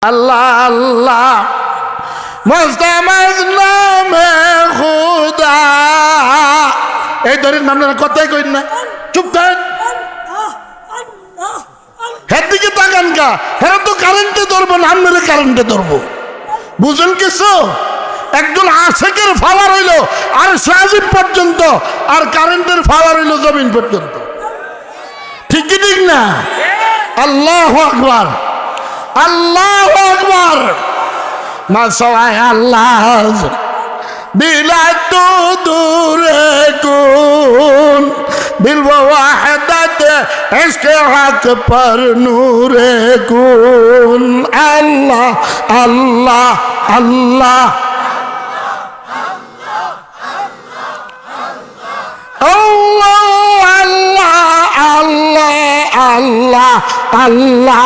আল্লাহ আল্লাহ মুস্তামাজ নামে খুদা। এই ধরেন আপনারা কথাই কইন না, চুপ করেন। হের দিকে তাকান কা, হেরা তো কারেন্টে ধরবো না, আপনারা কারেন্টে ধরবো। বুঝেন কিছু? একজন আশেকের ফাওয়ার হইল আর সাজিব পর্যন্ত, আর কারেন্টের ফাওয়ার হইল জমিন পর্যন্ত। ঠিক কি ঠিক না? আল্লাহু আকবার, আল্লাহু আকবার। মাসওয়ায় আল্লাহ দিলা তো দূরে কুন দিল ওয়াহদাত ইশকে হক পর নূরে কুন। আল্লাহ আল্লাহ আল্লাহ আল্লাহ আল্লাহ আল্লাহ আল্লাহ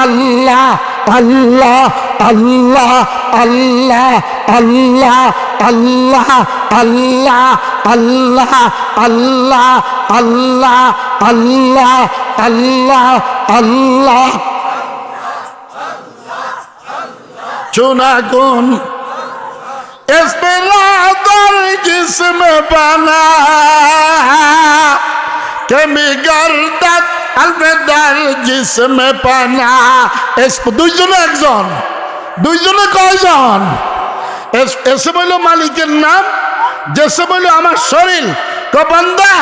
আল্লাহ আল্লাহ আল্লাহ আল্লাহ আল্লাহ আল্লাহ আল্লাহ আল্লাহ আল্লাহ আল্লাহ আল্লাহ। चुना कौन इस बिरादर जिसमें बना कमी गर्दत अलबेदर जिसमें पना। দুইজনে একজন, দুইজনে কয়জন? এসে বলল মালিকের নাম, যেসে বলল আমার শরীর। বান্দা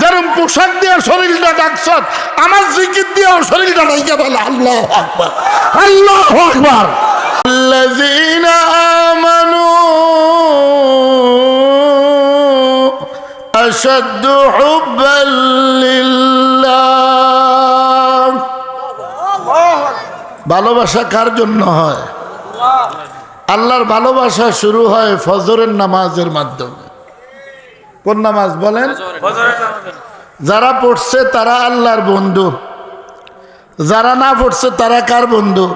যেরকম পোশাক দিয়ে শরীরটা ডাকছ, আমার জিকির দিয়েও শরীরটা ডাইকে বলে আল্লাহু আকবার, আল্লাহু আকবার। الذين آمنوا أشد حبا لله। ভালোবাসা কার জন্য হয়? আল্লাহর ভালোবাসা শুরু হয় ফজরের নামাজের মাধ্যমে। কোন নামাজ বলেন? যারা পড়ছে তারা আল্লাহর বন্ধু, যারা না পড়ছে তারা কার বন্ধু?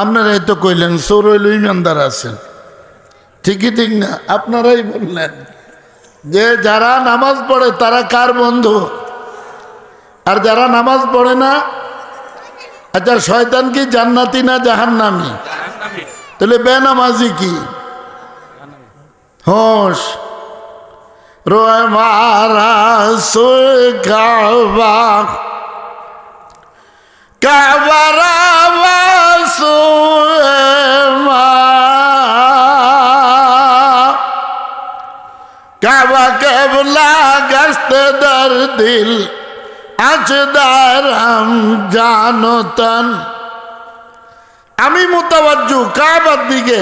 আপনারাই তো কইলেন চোর হইল ইমানদার আছেন, ঠিকই ঠিক না? আপনারাই বললেন যে যারা নামাজ পড়ে তারা কার বন্ধু, আর যারা নামাজ পড়ে না? আচ্ছা, শয়তান কি জান্নাতি না জাহান্নামী? তাহলে বেনামাজি কি? হোশ রোয় মারা সোয়ে কাবা কাবারা কাবা কেবলা গস্ত দর দিল আজদারম জানতন। আমি মুতাওয়াজ্জু কাবার দিকে,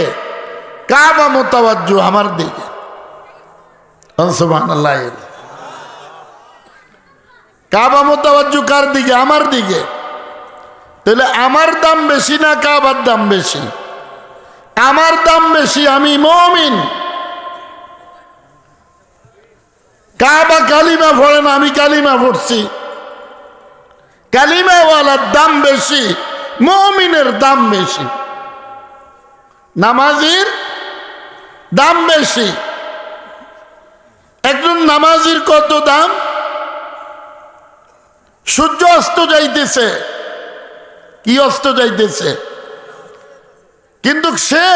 কাবা মুতাওয়াজ্জু আমার দিকে। সুবহানাল্লাহ। কাবা মুতাওয়াজ্জু কার দিকে? আমার দিকে। তাহলে আমার দাম বেশি না কাবার দাম বেশি? আমার দাম বেশি, আমি মুমিন। কাবা কালিমা পড়ে না, আমি কালিমা পড়ছি। কালিমাওয়ালার দাম বেশি, মুমিনের দাম বেশি, নামাজির দাম বেশি। একজন নামাজির কত দাম? সূর্য অস্ত যাইতেছে, কি অস্ত যাইতেছে, কিন্তু সে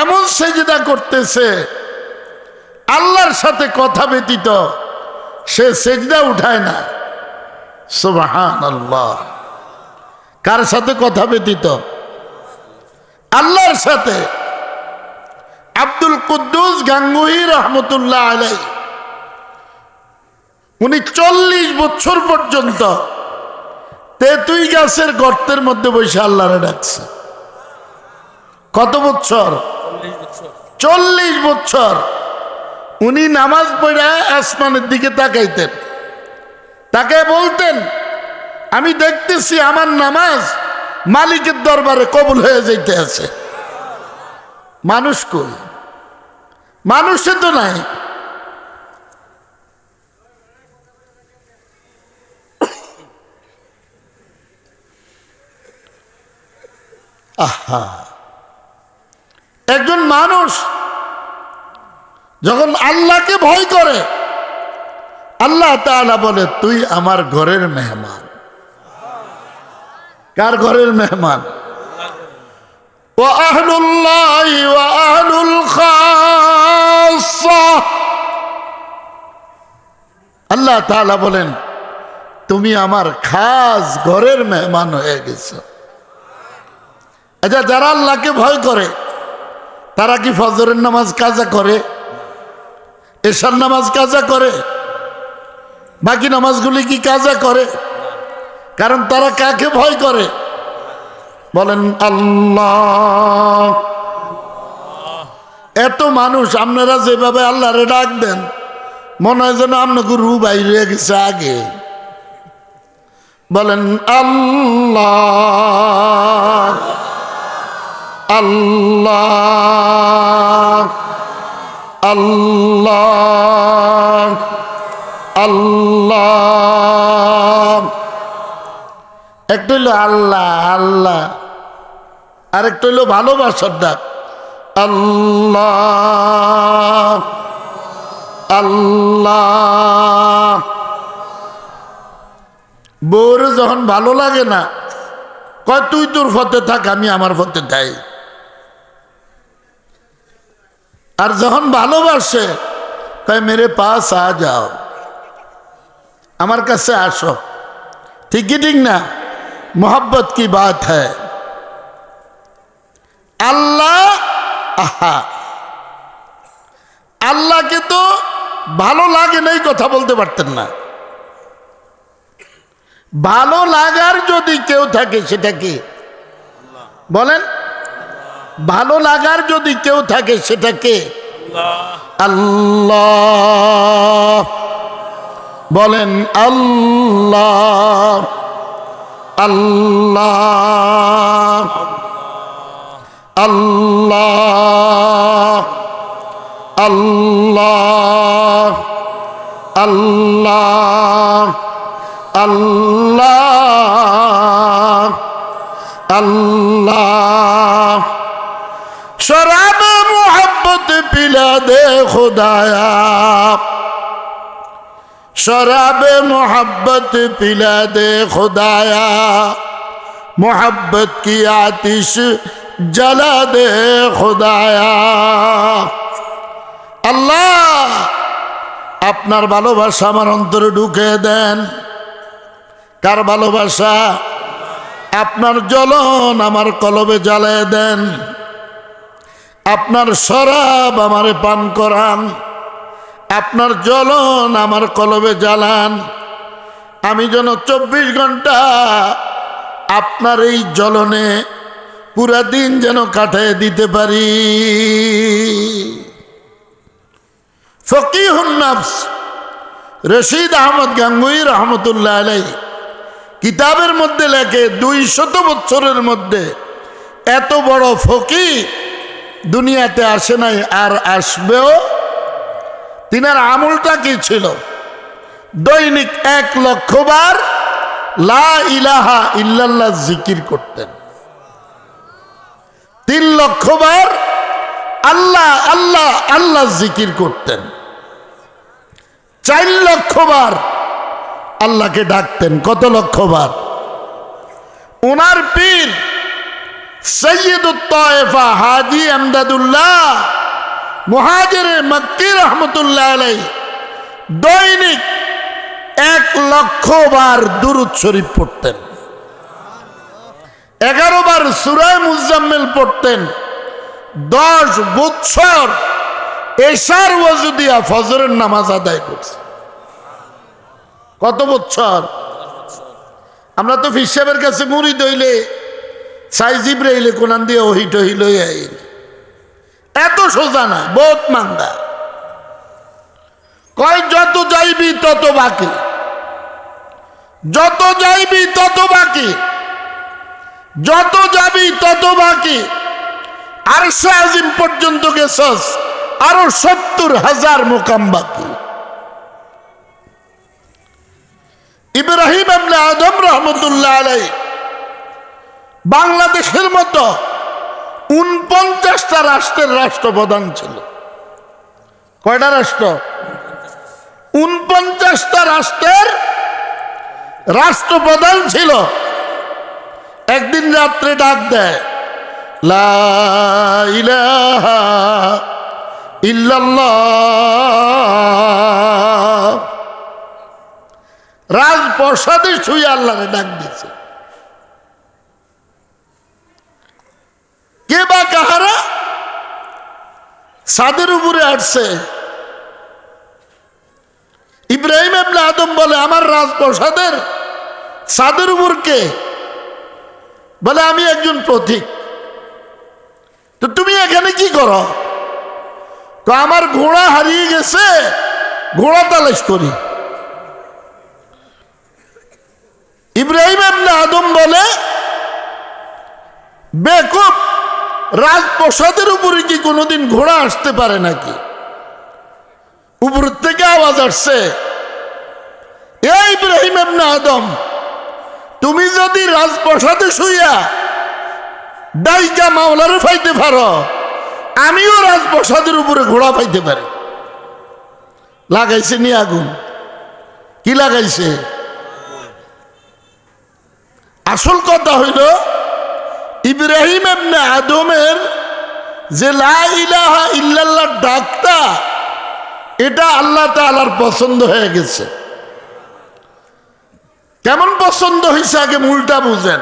এমন সেজদা করতেছে আল্লাহর সাথে কথা ব্যতীত সে সেজদা উঠায় না। সুবহানাল্লাহ। কার সাথে কথা ব্যতীত? আল্লাহর সাথে। আব্দুল কুদ্দুস গাঙ্গুহি রহমতুল্লাহ আলাইহি, উনি 40 বছর পর্যন্ত তেতুই গাছের গর্তের মধ্যে বসে আল্লাহরে ডাকছে। কত বছর? 40 বছর। উনি নামাজ পড়ে আসমানের দিকে তাকাইতেন, তাকে বলতেন আমি দেখতেছি আমার নামাজ মালিকের দরবারে কবুল হয়ে যাইতে আছে। মানুষ কই? মানুষে তো নাই। আহা, একজন মানুষ যখন আল্লাহকে ভয় করে, আল্লাহ তাআলা বলে তুই আমার ঘরের মেহমান। কার ঘরের মেহমান? ওয়া আহলুল্লাহি ওয়া আহলুল খাসসা। আল্লাহ তাআলা বলেন তুমি আমার খাস ঘরের মেহমান হয়ে গেছো। আচ্ছা, যারা আল্লাহকে ভয় করে তারা কি ফজরের নামাজ কাজা করে, এশার নামাজ কাজা করে, বাকি নামাজগুলি কি কাজা করে? কারণ তারা কাকে ভয় করে? বলেন আল্লাহ। এত মানুষ আপনারা যেভাবে আল্লাহরে ডাক দেন মনে হয় যেন আপনাকে রু বাইরে গেছে আগে। বলেন আল্লাহ আল্লাহ আল্লাহ আল্লাহ। একটা হইল আল্লাহ আল্লাহ, আর একটা হইল ভালোবাসার ডাক আল্লাহ আল্লাহ। বউর যখন ভালো লাগে না কয় তুই তোর পথে থাক, আমি আমার পথে যাই। আর যখন ভালোবাসে কয় মেরে পাস আ যাও, আমার কাছে আসো। ঠিকই ঠিক না? मोहब्बत की बात है। আল্লাহ আহা, আল্লাহকে তো ভালো লাগে নাই কথা বলতে পারতেন না। ভালো লাগার যদি কেউ থাকে সেটা কি? বলেন, ভালো লাগার যদি কেউ থাকে সেটা কে? আল্লাহ। বলেন আল্লাহ আল্লাহ আল্লাহ আল্লাহ আল্লাহ আল্লাহ আল্লাহ। शराब मोहब्बत पिला दे खुदाया, शराब मोहब्बत पिला दे खुदाया, मोहब्बत की आतिश जला दे खुदाया। আল্লাহ আপনার ভালোবাসা আমার অন্তরে ঢুকে দেন। কার ভালোবাসা? আপনার জ্বলন আমার কলবে জ্বালায় দেন। আপনার শরাব আমারে পান করান, আপনার জ্বলন আমার কলবে জ্বালান। আমি যেন 24 ঘন্টা আপনার এই জ্বলনে পুরা দিন যেন কাটায় দিতে পারি। ফকিহুন নফস রশিদ আহমদ গাঙ্গুই রহমতুল্লাহ আলাইহি কিতাবের মধ্যে লেখে 200 বছরের মধ্যে এত বড় ফকিহ দুনিয়াতে আসে নাই, আর আসবেও। তিনার আমলটা কি ছিল? দৈনিক 1 লক্ষ বার লা ইলাহা ইল্লাল্লাহ জিকির করতেন। 3 লক্ষ বার আল্লাহ আল্লাহ আল্লাহ জিকির করতেন। 4 লক্ষ বার আল্লাহকে ডাকতেন। কত লক্ষ বার? ওনার পীর সৈয়দুত তায়েফা হাজী আমদাদুল্লাহ মুহাজিরে মক্কি রহমতুল্লাহ আলাইহি দৈনিক 1 লক্ষ বার দুরূদ শরীফ পড়তেন। 11 বার সূরা মুজাম্মিল পড়তেন। 10 বছর এশার ওযু দিয়া ফজরের নামাজ আদায় করছে। কত বছর? আমরা তো পীর সাহেবের কাছে মুরিদ হইলে সাই জিবরাইলে কোরআন দিয়ে ওহি টহি লই আইল। এত সোজা না, বহুত মান্দা। কয় যত যাইবি তত বাকি, যত যাইবি তত বাকি, যত যাবি তত বাকি। আরশে আজিম পর্যন্ত গেছস, আরো 70,000 মুকাম বাকি। ইব্রাহিম ইবনে আদম রহমতুল্লাহ আলাইহি বাংলাদেশের মতো 49টা রাষ্ট্রের রাষ্ট্রপ্রধান ছিল। কয়টা রাষ্ট্র? 49টা রাষ্ট্রের রাষ্ট্রপ্রধান ছিল। একদিন রাত্রে ডাক দেয়, লা ইলাহা ইল্লাল্লাহ। রাজপ্রসাদে শুয়ে আল্লাহরে ডাক দিছে। কে বা কাহারা? ছাদের উপরে আসছে। ইব্রাহিম ইবনে আদম বলে, আমার রাজপ্রসাদের ছাদের উপর কে? বলে, আমি একজন পথিক। তো তুমি এখানে কি করো? তো আমার ঘোড়া হারিয়ে গেছে, ঘোড়া তালাশ করি। ইব্রাহিম ইবনে আদম বলে, বেকুব, রাজপ্রসাদের উপরে কি কোনোদিন ঘোড়া আসতে পারে নাকি? উপর থেকে আওয়াজ আসছে, এই ইব্রাহিম ইবনে আদম, তুমি যদি রাজপ্রসাদে শুইয়া ডাইকা মাওলারে ফাইতে পারো, আমিও রাজপ্রসাদের উপরে ঘোড়া পাইতে পারি। লাগাইছে নি আগুন? কি লাগাইছে? আসল কথা হইল, ইব্রাহিম ইবনে আদমের যে লা ইলাহা ইল্লাল্লাহ ডাকটা, এটা আল্লাহ তাআলার পছন্দ হয়ে গেছে। কেমন পছন্দ হয়েছে আগে মূলটা বুঝেন।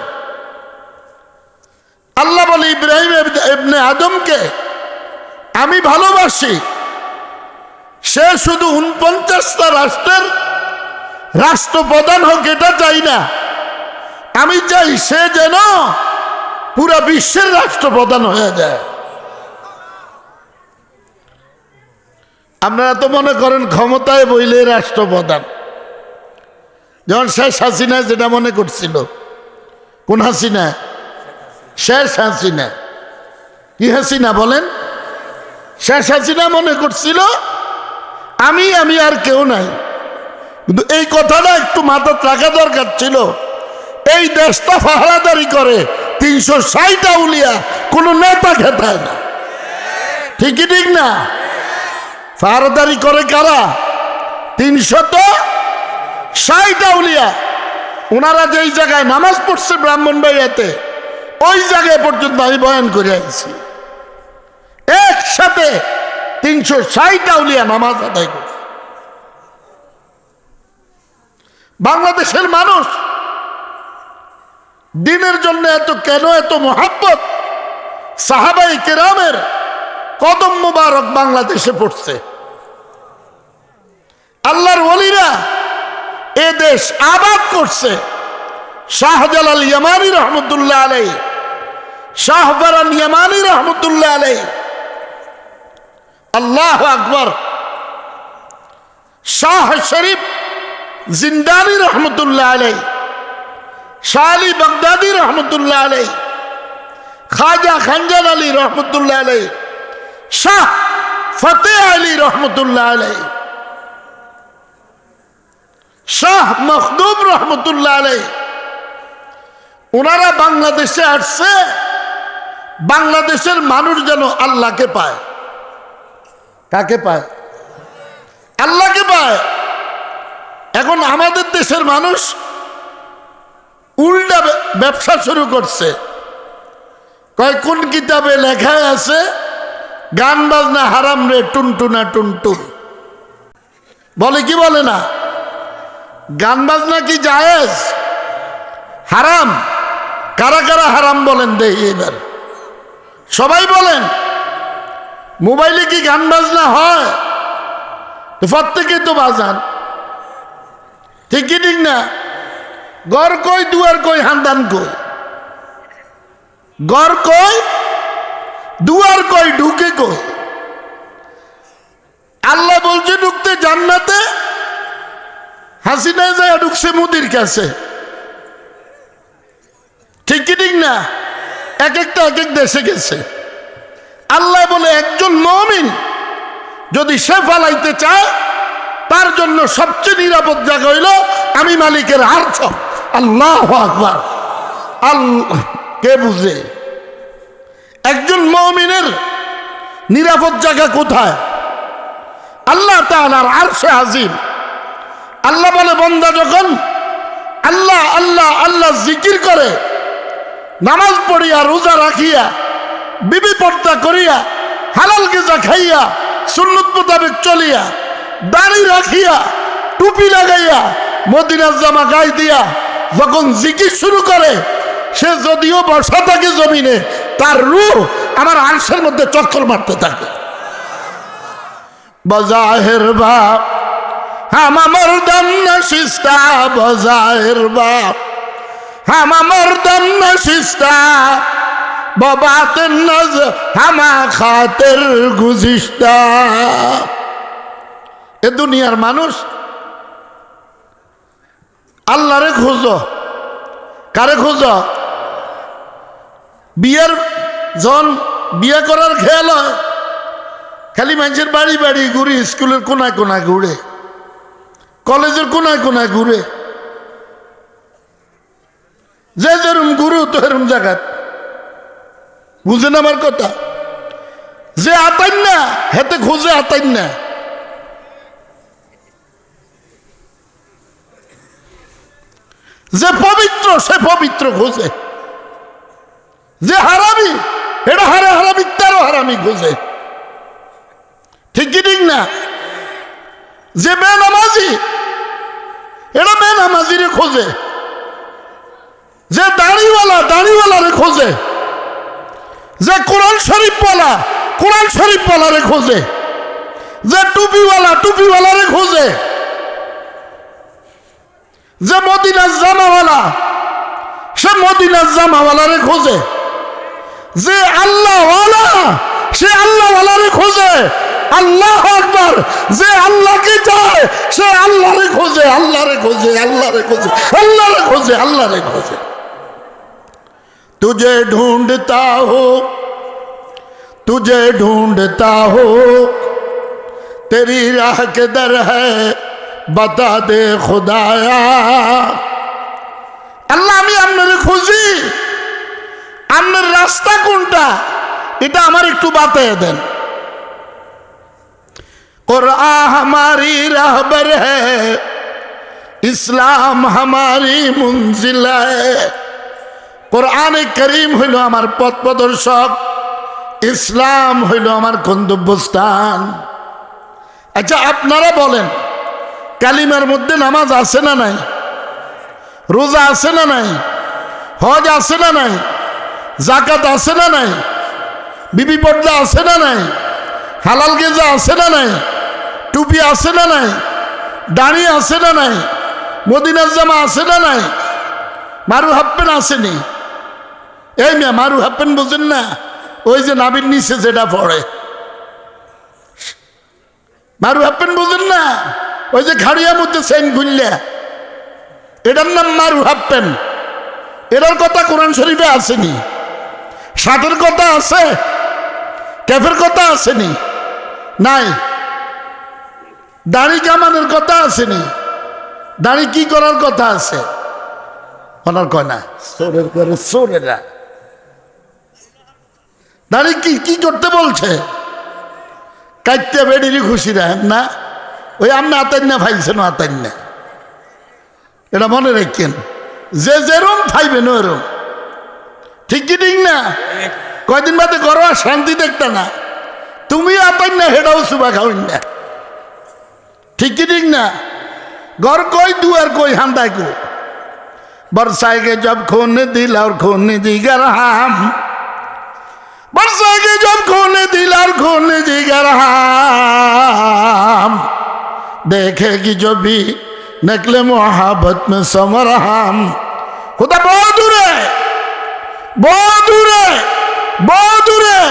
আল্লাহ বলে, ইব্রাহিম ইবনে আদমকে আমি ভালোবাসি। সে শুধু 49টা রাষ্ট্রের রাষ্ট্রপ্রধান হোক, এটা চাই না। আমি চাই সে যেন পুরা বিশ্বের রাষ্ট্রপ্রধান হয়ে যায়। আপনারা তো মনে করেন ক্ষমতায় বইলে রাষ্ট্রপ্রধান, যেমন শেখ হাসিনা যেটা মনে করছিল। কোন হাসিনা? শেখ হাসিনা। কি হাসিনা বলেন? শেখ হাসিনা মনে করছিল আমি আর কেউ নাই। কিন্তু এই কথাটা একটু মাথায় রাখা দরকার ছিল। এই দেশটা পাহারাদারি করে 360 আউলিয়া, কোনো নেতা খেতায় না। ঠিকই ঠিক না? পাহারাদারি করে কারা? 360 আউলিয়া। ওনারা যেই জায়গায় নামাজ পড়ছে ব্রাহ্মণবাড়িয়াতে, ওই জায়গায় পর্যন্ত আমি বয়ান করে আসছি। একসাথে 360 আউলিয়া নামাজ আদায় করে। বাংলাদেশের মানুষ দিনের জন্য কেন এত মোহাব্বত? সাহাবায়ে কেরামের কদম মুবারক বাংলাদেশে পড়ছে। আল্লাহর ওলিরা এ দেশ আবাদ করছে। শাহজালাল ইয়ামানী রহমতুল্লাহ আলাইহি, শাহবারান ইয়ামানী রহমতুল্লাহ আলাইহি, আল্লাহু আকবার, শাহ শরীফ জিন্দানি রহমতুল্লাহ আলাইহি, শাহ আলী বাগদাদি রহমতুল্লাহ আলাইহি, খাজা খানজান আলী রহমতুল্লাহ আলাইহি, শাহ ফতেহ আলী রহমতুল্লাহ আলাইহি, শাহ মখদুম রহমতুল্লাহ আলাইহি। ওনারা বাংলাদেশে আসছে বাংলাদেশের মানুষ যেন আল্লাহকে পায়। কাকে পায়? আল্লাহকে পায়। এখন আমাদের দেশের মানুষ উল্টা ব্যবসা শুরু করছে। কয় কোন কিতাবে লেখা আছে গান বাজনা হারাম রে টুনটুনা টুনটুন। বলে কি বলে না? গান বাজনা কি জায়েজ? হারাম? কারা কারা হারাম বলেন দেখি এবার, সবাই বলেন। মোবাইলে কি গান বাজনা হয়? প্রত্যেকে তো বাজান। ঠিক কি ঠিক না? ঘর কই দুয়ার কই হান্দান কই? ঘর কই দুয়ার কই ঢুকে কই? আল্লাহ বলছে ঢুকতে জান্নাতে, হাসিনা যায় ঢুকছে মুদির কাছে। ঠিক কি ঠিক না? এক একটা এক এক দেশে গেছে। আল্লাহ বলে একজন মুমিন যদি সে ফালাইতে চায়, তার জন্য সবচেয়ে নিরাপদ জায়গা হইল আমি মালিকের আরশ। আল্লাহু আকবার। আল্লাহ কে বুঝে? একজন মুমিনের নিরাপদ জায়গা কোথায়? আল্লাহ তাআলার আরশে আজিম। আল্লাহ বলে বান্দা যখন আল্লাহ আল্লাহ আল্লাহ জিকির করে, নামাজ পড়িয়া রোজা রাখিয়া বিবি পর্দা করিয়া হালাল গিজা খাইয়া সুন্নত মোতাবেক চলিয়া দাড়ি রাখিয়া টুপি লাগাইয়া মদিনার জামা গায়ে দিয়া যখন জিকির শুরু করে, সে যদিও বসা থাকে জমিনে, তার রূহ আমার আরশের মধ্যে চক্কর মারতে থাকে। বজাহের বাপ হামা মর্দম নশিস্তা, বজাহের বাপ হামা মর্দম নশিস্তা, বাবাতের নজ হামা খাতের গুজিস্তা। এ দুনিয়ার মানুষ আল্লাহরে খোঁজো। কারে খোঁজো? বিয়ের জন বিয়ে করার খেয়াল হয়, খালি মানুষের বাড়ি বাড়ি ঘুরে, স্কুলের কোনায় কোনায় ঘুরে, কলেজের কোনায় কোনায় ঘুরে, যে যেরম গুরু তো এরম জায়গায়। বুঝেন আমার কথা? যে আতাইন না হেতে খোঁজে আতাইন না। যে পবিত্র সে পবিত্র খোঁজে, যে হারামি এটা হারামি তারও হারামি খোঁজে। ঠিক কি ঠিক না? যে বেনামাজি এটা বেনামাজিরে খোঁজে, যে দাড়িওয়ালারে খোঁজে, যে কোরআন শরীফওয়ালারে খোঁজে, যে টুপিওয়ালারে খোঁজে, যে মদিনার জামাওয়ালা সে মদিনার জামাওয়ালারে খোঁজে, যে আল্লাহওয়ালা সে আল্লাহওয়ালারে খোঁজে। আল্লাহ আকবার! যে আল্লাহকে চায় সে আল্লাহরে খোঁজে, আল্লাহরে খোঁজে, আল্লাহরে খোঁজে, আল্লাহরে খোঁজে, আল্লাহরে খোঁজে। तुझे ढूंढता हो तेरी राह किधर है बता दे खुदाया। আল্লাহ আমি আপনারে খুঁজি, আপনার রাস্তা কোনটা এটা আমার একটু বাতায় দেন। कुरान हमारी रहबर है, इस्लाम हमारी मुंजिल है। কোরআনে করিম হইল আমার পথ প্রদর্শক, ইসলাম হইল আমার গন্তব্যস্থান। আচ্ছা আপনারা বলেন, কালিমার মধ্যে নামাজ আছে না নাই? রোজা আছে না নাই? হজ আছে না নাই? জাকাত আছে না নাই? বিবি পর্দা আছে না নাই? হালাল গেজা আছে না নাই? টুপি আছে না নাই? দাড়ি আছে না নাই? মদিনার জামা আছে না নাই? মারু হাফপেন আসেনি? এই মেয়ে মারু হাফপেন বুঝেন না? ওই যে নাবির নিচে যেটা পড়ে মারু হাফপেন বুঝেন না? ওই যে খাড়িয়ার মধ্যে চেইন খুললে, এটার নাম মারু হাফপেন। এটার কথা কোরআন শরীফে আসেনি। শার্টের কথা আছে, ক্যাফের কথা আসেনি, নাই। দাড়ি কামানোর কথা আসেনি, দাড়ি কি করার কথা আছে? ওনার কয় না, সোরের করে সোরেরা দাড়ি কি করতে বলছে? কাইতে বেড়িরই খুশি রাখেন না, ওই আপনি আতাইন না ফাইছেন আতাইন না, এটা মনে রাখেন। যে যেরম ফাইবেন ওরম, ঠিক কি ঠিক না? কয়দিন বাদে করো আর শান্তি দেখতে না, তুমি আতাইন না হেটাও সুবা খাওয়েন না, ঠিক কি ঠিক না? ঘর কই দুয়ার কই হান্দায় কো बरसाएंगे जब खून दिल और खून जिगर हम, बरसाएंगे जब खून दिल और खून जिगर हम, देखेगी जो भी निकले मोहब्बत में समर हम। खुदा बहुत दूर है, बहुत दूर है, बहुत दूर है,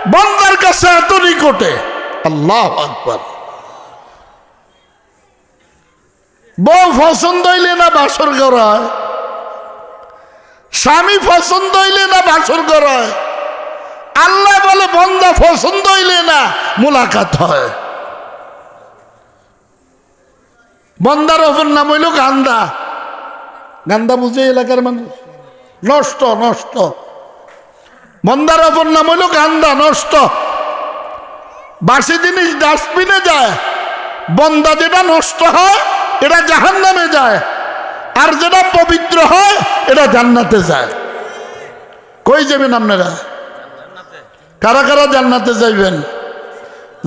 बंदर का सर तो निकटे। अल्लाह अकबर। বউ পছন্দ হইলে না বাসর করায়, স্বামী পছন্দ হইলে না বাসর করায়, আল্লাহ বলে বন্দা পছন্দ হইলে না মুলাকাত হয়। বন্দার অপর নাম হইল গান্দা। গান্দা বুঝে এলাকার মানুষ? নষ্ট নষ্ট। বন্দার অপর নাম হইল গান্দা, নষ্ট। বাসি জিনিস ডাস্টবিনে যায়, বন্দা যেটা নষ্ট হয় এটা জাহান্নামে যায়, আর যেটা পবিত্র হয় এটা জান্নাতে যায়। কই যাবেন আপনারা? কারা কারা জান্নাতে যাইবেন?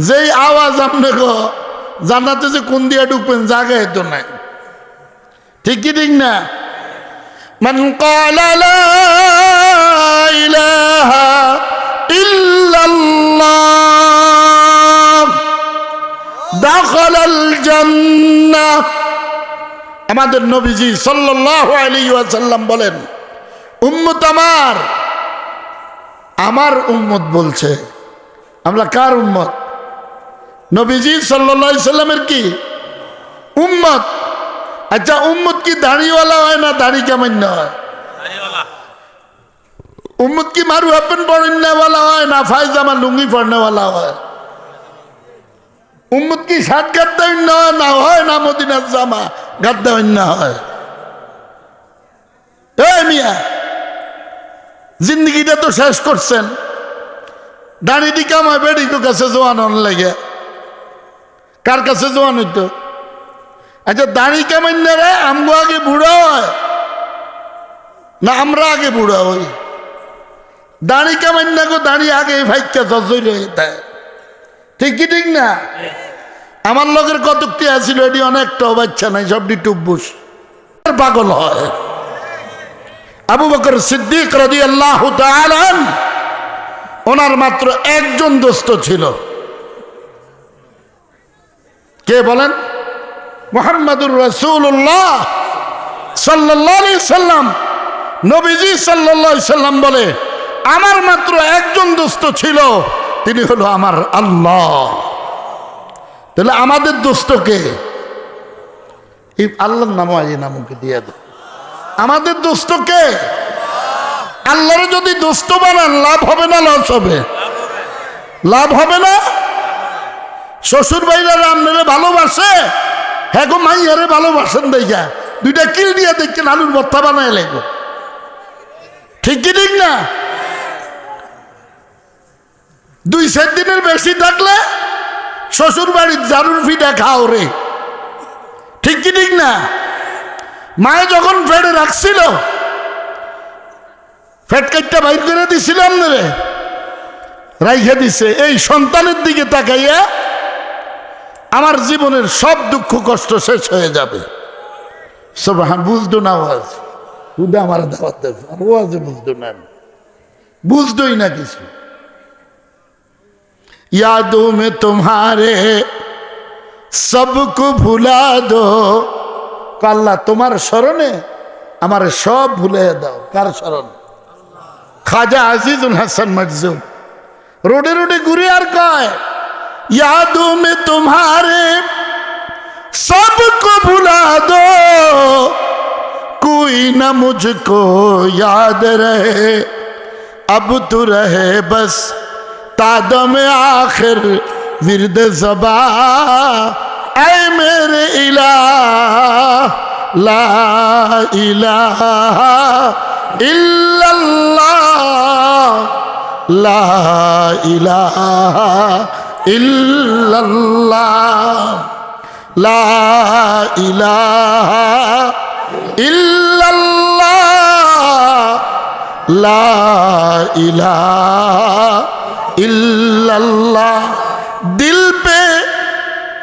যেই আওয়াজ আপনি জান্নাতে যে কোন দিয়ে ঢুকবেন জায়গায় তো নাই, ঠিক কি ঠিক না? মান ক্বালা লা ইলাহা ইল্লাল্লাহ দাখালাল জান্নাহ। আমাদের নবীজি সাল্লাল্লাহু আলাইহি ওয়াসাল্লাম বলেন, উম্মত আমার উম্মত বলছে। আমরা কার উম্মত? নবীজি সাল্লাল্লাহু আলাইহি সাল্লামের কি উম্মত। আচ্ছা, উম্মত কি দাড়িওয়ালা হয় না দাড়ি কামান্য হয়? উম্মত কি মারু হাফেন পড়নেওয়ালা হয় না ফায়জামা লুঙ্গি পড়নেওয়ালা হয়? উম্মত কি শার্ট গাদ্দাইন্য না হয় না মদিনার জামা গাদ্দাইন্য হয়? এই মিয়া, জিন্দগিটা তো শেষ করছেন, দাড়িটি কামায় বেড়ির কাছে জোয়ান লাগে। কার কাছে জোয়ান হইতো? আচ্ছা, দাড়ি কামাইন্য রে আমগো আগে বুড়া হয় না আমরা আগে বুড়া হই? দাড়ি কামাইন্য গো দাড়ি আগে ভাইকা জজইল হইতে, ঠিক কি ঠিক না? আমার লোকের কতকটি আছিল এটি অনেকটাও বাচ্চা নাই, সবটি টুব্বুস পাগল হয়। আবু বকর সিদ্দিক রাদিয়াল্লাহু তাআলা ওনার মাত্র একজন দোস্ত ছিল। কে বলেন? মুহাম্মাদুর রাসূলুল্লাহ সাল্লাল্লাহু আলাইহি সাল্লাম। নবীজি সাল্লাল্লাহু আলাইহি সাল্লাম বলে, আমার মাত্র একজন দোস্ত ছিল, তিনি হলো আমার আল্লাহ। তাহলে আমাদের দোস্ত কে? এই আল্লাহর নাম এই নামকে দিয়ে দাও। আমাদের দোস্ত কে? আল্লাহর যদি দোস্ত বানান লাভ হবে না লস হবে? লাভ হবে না? শ্বশুর ভাইরা রামনেরে ভালোবাসে, হ্যাঁ গো মাইয়ারে ভালোবাসেন দেখা, দুইটা কিল দিয়ে দেখছেন আলুর ভর্তা বানায় লাগবে, ঠিক কি ঠিক না? 2-4 দিনের বেশি থাকলে শ্বশুর বাড়ির জারুর ফিটা খাও রে, ঠিক কি ঠিক না? মায়ে যখন ফেটে রাখছিল, ফেট কাটটা বাইর করে দিছিল আপনারে, রাইখে দিছে। এই সন্তানের দিকে তাকাইয়া আমার জীবনের সব দুঃখ কষ্ট শেষ হয়ে যাবে। সুবহান, বুঝতো না ওয়াজ, খুদা আমার দাওয়াত দেবে, আর ওয়াজে বুঝতো না, বুঝতোই না কিছু। यादों में तुम्हारे सबको भुला दो, আল্লাহ তোমার স্মরণে আমার সব ভুলে দাও। কার স্মরণ? খাজা আজিজুল হাসান মজজুম রোডে রোডে ঘুরে আর কয়, यादों में तुम्हारे सबको भुला दो, कोई ना मुझको याद रहे, अब तो रहे बस तादो में आखिर विरद ज़बा, ऐ मेरे इलाह ला इलाहा इल्लल्लाह, ला इलाहा इल्लल्लाह, ला इलाहा इल्लल्लाह, ला इलाहा इल्लल्लाह। दिल पे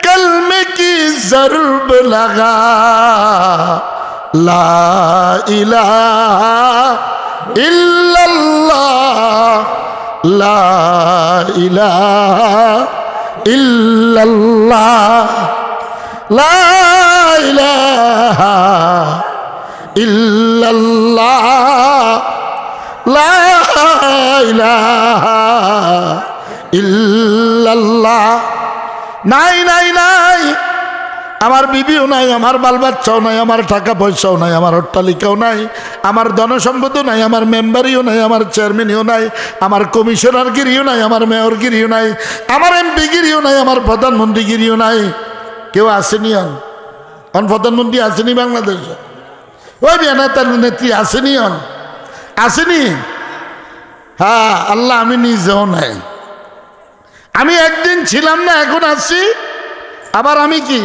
कलमे की ज़र्ब लगा, ला इलाहा इल्लल्लाह, ला इलाहा इल्लल्लाह, ला इलाहा इल्लल्लाह, লা ইলাহা ইল্লাল্লাহ। নাই নাই নাই, আমার বিবিও নাই, আমার বাল বাচ্চাও নাই, আমার টাকা পয়সাও নাই, আমার অট্টালিকাও নাই, আমার ধনসম্পদও নাই, আমার মেম্বারিও নাই, আমার চেয়ারম্যানও নাই, আমার কমিশনারগিরিও নাই, আমার মেয়রগিরিও নাই, আমার এমপিগিরিও নাই, আমার প্রধানমন্ত্রীগিরিও নাই। কেউ আসেনি অন প্রধানমন্ত্রী আসেনি বাংলাদেশে? ওই নেতার নেত্রী আসেনি আসেনি? হ্যাঁ, আল্লাহ আমি নিজেও নাই। আমি একদিন ছিলাম না, এখন আসছি, আবার আমি কি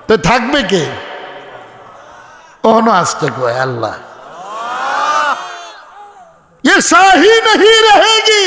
তো থাকবে কে? ওনো আসতে কয় আল্লাহ, ये शाही नहीं रहेगी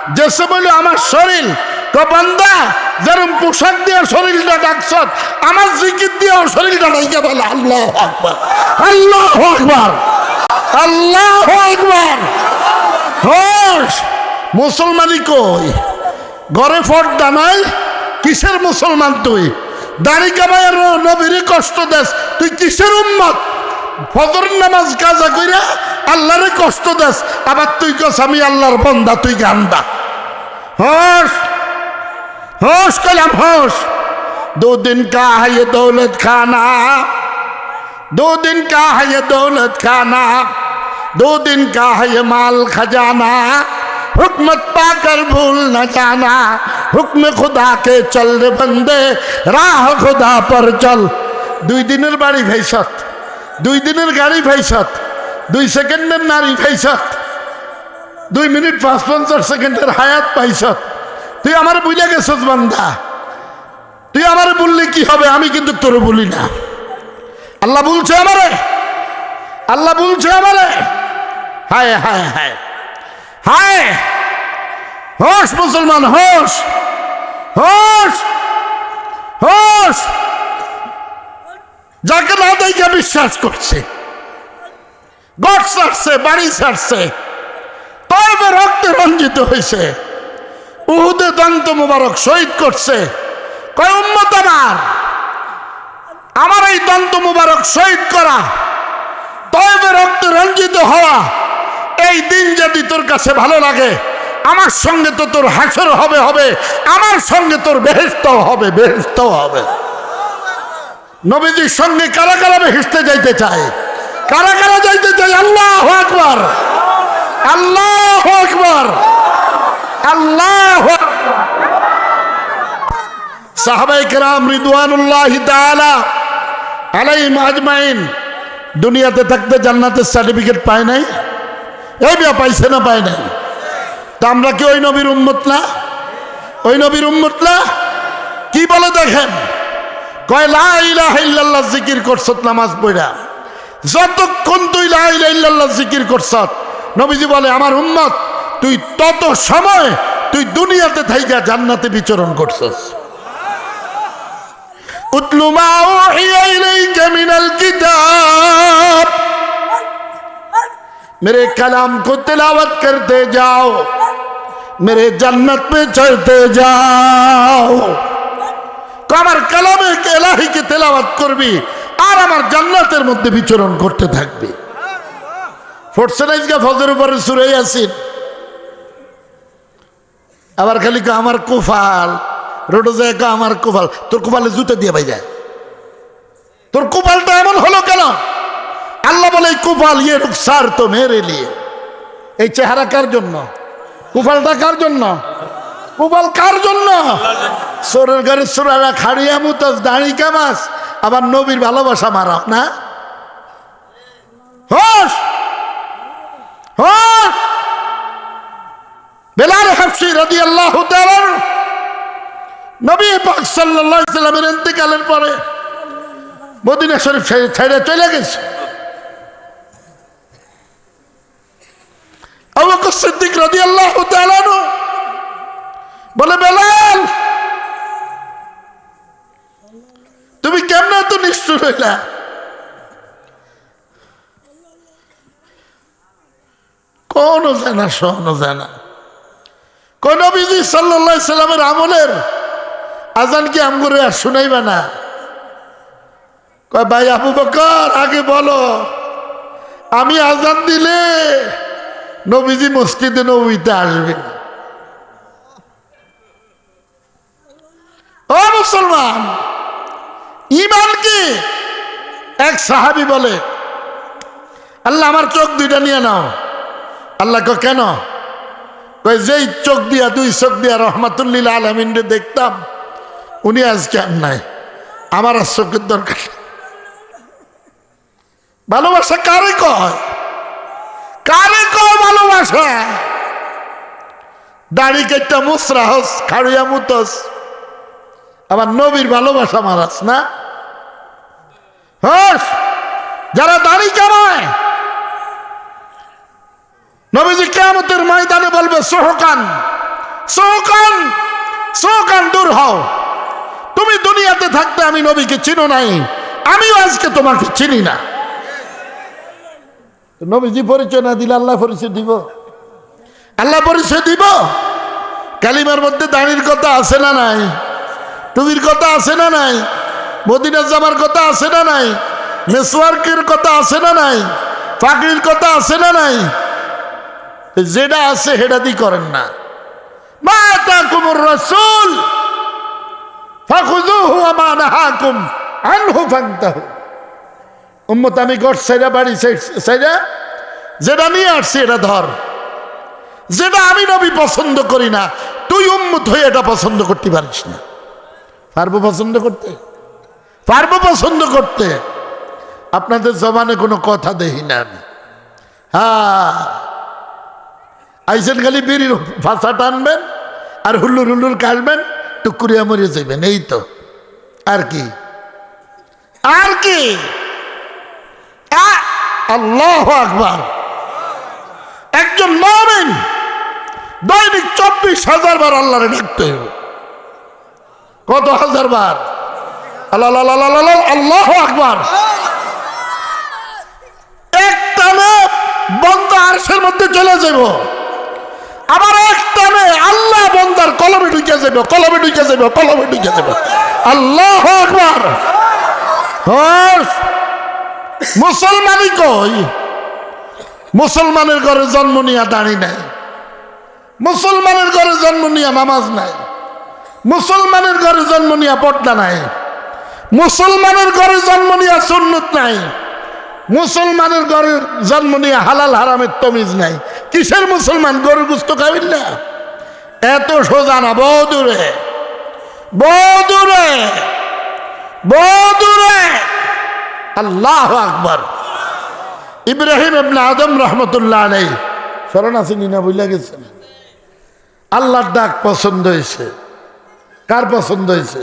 যেসে বলে আমার শরীর বান্দা যেরকম পোশাক দিয়ে শরীরটা ডাকছ আমার জিকির দিয়েও শরীরটা ডাইকে বলে আল্লাহু আকবার, আল্লাহু আকবার, আল্লাহু আকবার। হোস মুসলমানি কই? ঘরে পর্দা নাই, কিসের মুসলমান তুই? দাড়ি কামাইয়ের নবীরে কষ্ট দেস, তুই কিসের উম্মত? ফজর নামাজ কাজা কইরা আল্লাহরে কষ্ট দেস, আবার তুই কস আমি আল্লাহর বান্দা, তুই গান্দা। হোস होश कलम होश। 2 दिन का है ये दौलत खाना, 2 दिन का है ये दौलत खाना, 2 दिन का है ये माल खजाना, हुक्मत पाकर भूल न जाना, हुक्म खुदा के चल रे बंदे, राह खुदा पर चल। 2 দিনের বাড়ি ভাইসত, 2 দিনের গাড়ি ভাইসত, 2 সেকেন্ডের নারী ভাইসত, 2 মিনিট 55 সেকেন্ডের হায়াত পাইসত। তুই আমার বুঝে গেছস বান্দা, তুই আমার বললে কি হবে? আমি কিন্তু তোর বলি না। আল্লাহ বলছে আমারে, আল্লাহ বলছে আমারে। হায় হায় হায় হায়। হোশ মুসলমান, হোশ হোশ হোশ। যাকে না দেখে বিশ্বাস করছে, গড় ছাড়ছে, বাড়ি ছাড়ছে, তবে রক্তে রঞ্জিত হয়েছে, উহুদে দন্ত মুবারক শহীদ করছে। কয় উম্মত আমার এই দন্ত মুবারক শহীদ করা, তবে রক্তে রঞ্জিত হওয়া, এই দিন যদি তোর কাছে ভালো লাগে, আমার সঙ্গে তো তোর হাসর হবে হবে, আমার সঙ্গে তোর বেহেশতও হবে, বেহেশতও হবে। নবীজির সঙ্গে কারা কারা বেহেশতে যাইতে চায়? কারা কারা যাইতে চায়? আল্লাহু আকবার, আল্লাহু আকবার, আল্লাহু আকবার। সাহাবায়ে কেরাম রিদওয়ানুল্লাহি তাআলা আলাইহিম আজমাইন দুনিয়াতে থাকতে জান্নাতের সার্টিফিকেট পায় নাই? এই বিয়া পাইছে না পায় নাই? তা আমরা কি ওই নবীর উম্মত না? ওই নবীর উম্মত না? কি বলে দেখেন, কয় লা ইলাহা ইল্লাল্লাহ জিকির করছত নামাজ পড়া, যতক্ষণ তুই লা ইলাহা ইল্লাল্লাহ জিকির করছত, নবীজি বলে আমার উম্মত তুই তত সময় তুই দুনিয়াতে থাইকা জান্নাতে বিচরণ করছস। উতলু মা উহিয়া ইলাইকা মিনাল কিতাব, मेरे कलाम को तिलावत करते जाओ, मेरे जन्नत में चढ़ते जाओ। আমার কালামে ইলাহিকে তেলাওয়াত করবি আর আমার জান্নাতের মধ্যে বিচরণ করতে থাকবি। ফোর্সেনাইজকে ফজর উপরে সূরা ইয়াসিন, আবার খালি আমার কুফাল রোডে যায়, আমার কুফাল, তোর কুফালে জুতা দিয়ে ভাই যায়, তোর কুফালটা এমন হলো কেন? আল্লাহ বলে কুফাল ইয়ে রুখসার তো মেরে লিয়ে। এই চেহারা কার জন্য? কুফালটা কার জন্য? কুফাল কার জন্য? সোরের ঘরে সোরারা খাড়িয়া মুতাস দাড়ি কামাস, আবার নবীর ভালোবাসা মারা না। হোশ হোশ। বেলাল হাবশী রাদিয়াল্লাহু তাআলা নবী পাক সাল্লাল্লাহু আলাইহি সাল্লামের ইন্তেকালের পরে মদিনা শরীফ ছেড়ে চলে গেছে। আবু বকর সিদ্দিক রাদিয়াল্লাহু তাআলা বলে বেলাল তুমি কেমনে এত নিষ্ঠুর হইলা? কোন জানা শোন জানা কোন নবীজি সাল্লাল্লাহু আলাইহি সাল্লামের আমলের আজান কি আমগুরে আর শুনাইবা না? কয় ভাই আবু বকর আগে বলো, আমি আজান দিলে নবীজি মসজিদে নববীতে আসবেন। ও মুসলমান, ঈমান কি? এক সাহাবী বলে আল্লাহ আমার চোখ দুইটা নিয়ে নাও। আল্লাহ কয় কেন? কয় যেই চোখ দিয়া, 2 চোখ দিয়া রহমাতুল লিল আলামিনরে দেখতাম, উনি আজকে আর নাই, আমার আর চোখের দরকার। ভালোবাসা কারে কয়? কারে কয় ভালোবাসা? দাড়ি কেটটা মুসরা হস, খাড়িয়া মুতস, আবার নবীর ভালোবাসা মারাস না। হস যারা দাড়ি কামায়, নবীজি কিয়ামতের ময়দানে বলবে সোহকান চোখান দূর হও। তুমি দুনিয়াতে থাকতে আমি নবীকে চিনো নাই, আমিও আজকে তোমাকে চিনি না। নবীজি পরিচয় না দিলে আল্লাহ পরিচয় দিব? আল্লাহ পরিচয় দিব? কালিমার মধ্যে দাড়ির কথা আছে না নাই? টুপির কথা আছে না নাই? মদিনা জামার কথা আছে না নাই? মেসওয়ার্কের কথা আছে না নাই? পাগড়ির কথা আছে না নাই? যেটা আছে সেটা দিয়ে করেন না। মা আতাকুমুর রাসূল ফাখুযুহু ওয়া মা নাহাকুম আনহু ফান্তাহু। উম্মত আমি ঘর সাইরা বাড়ি সাইরা যেটা নিয়ে আসছি এটা ধর। যেটা আমি নবী পছন্দ করি না তুই উম্মত হয়ে এটা পছন্দ করতে পারিস না। পারবো পছন্দ করতে? পারবো পছন্দ করতে? আপনাদের জবানে কোনো কথা দেখি না আমি। হ্যাঁ, আইসেন খালি বিড়ির ফাঁসা টানবেন আর হুল্লুর হুল্লুর কাটবেন, টুকুরিয়া মরে যাবেন, এই তো। আর কি? আর কি? আল্লাহু আকবার। একজন মুমিন দৈনিক 24,000 বার আল্লাহরে ডাকতে হবে। কত হাজার বার? আল্লাহু আকবার। একটানে বন্দা আরশের মধ্যে চলে যাব, আবার একটানে আল্লাহ বন্দার কলমে ঢুকে যাব, কলমে ঢুকে যাব, কলমে ঢুকে যাব। আল্লাহু আকবার। মুসলমানই কই? মুসলমানের ঘরে জন্ম নিয়ে দাঁড়ি নাই, মুসলমানের ঘরে জন্ম নিয়ে নামাজ নাই, মুসলমানের ঘরে জন্ম নিয়ে পর্দা নাই, মুসলমানের ঘরে জন্ম নিয়ে সুন্নত নাই, মুসলমানের ঘরে জন্ম নিয়ে হালাল হারামের তমিজ নাই। কিসের মুসলমান? গরুর গোশত খাবেন না? এত সোজা না, বহু দূরে, বহু দূরে, বহু দূরে। আল্লাহু আকবার। ইব্রাহিম ইবনে আদম রহমতুল্লাহ আলাইহি, স্মরণ আসেনি না? বুঝলা গেছেন? আল্লাহর ডাক পছন্দ হয়েছে। কার পছন্দ হয়েছে?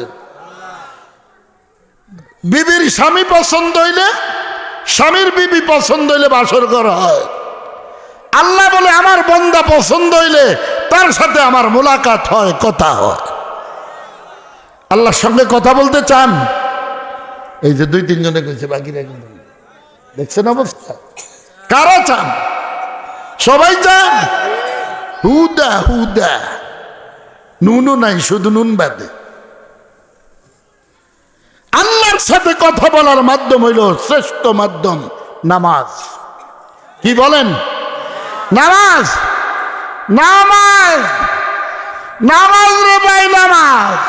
বিবির স্বামী পছন্দ হইলে, স্বামীর বিবি পছন্দ হইলে বাসর করা হয়। আল্লাহ বলে আমার বন্দা পছন্দ হইলে তার সাথে আমার মোলাকাত হয়, কথা হয়। আল্লাহর সঙ্গে কথা বলতে চান? এই যে 2-3 জনে কইছে, বাকিরা কিন্তু দেখছেন অবস্থা। কারা চান? সবাই চান। হুদা হুদা, নুনও নাই, শুধু নুন বাদে। আল্লাহর সাথে কথা বলার মাধ্যম হইল শ্রেষ্ঠ মাধ্যম নামাজ। কি বলেন? নামাজ, নামাজ, নামাজ রে ভাই, নামাজ।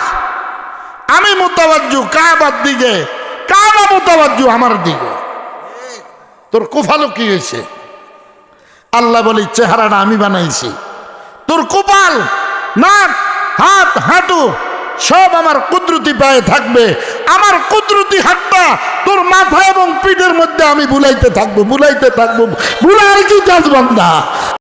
আমি মুতাওয়াজ্জু কাবার দিকে, কাবা মুতাওয়াজ্জু আমার দিকে। তোর কুফালো কি হয়েছে? আল্লাহ বলি চেহারাটা আমি বানাইছি। তোর কপাল, নাক, হাত, হাঁটু সব আমার কুদরতি পায়ে থাকবে। আমার কুদরতি হাতটা তোর মাথা এবং পিঠের মধ্যে আমি বুলাইতে থাকবো, বুলাইতে থাকবো। বুলার কি কাজ বান্দা?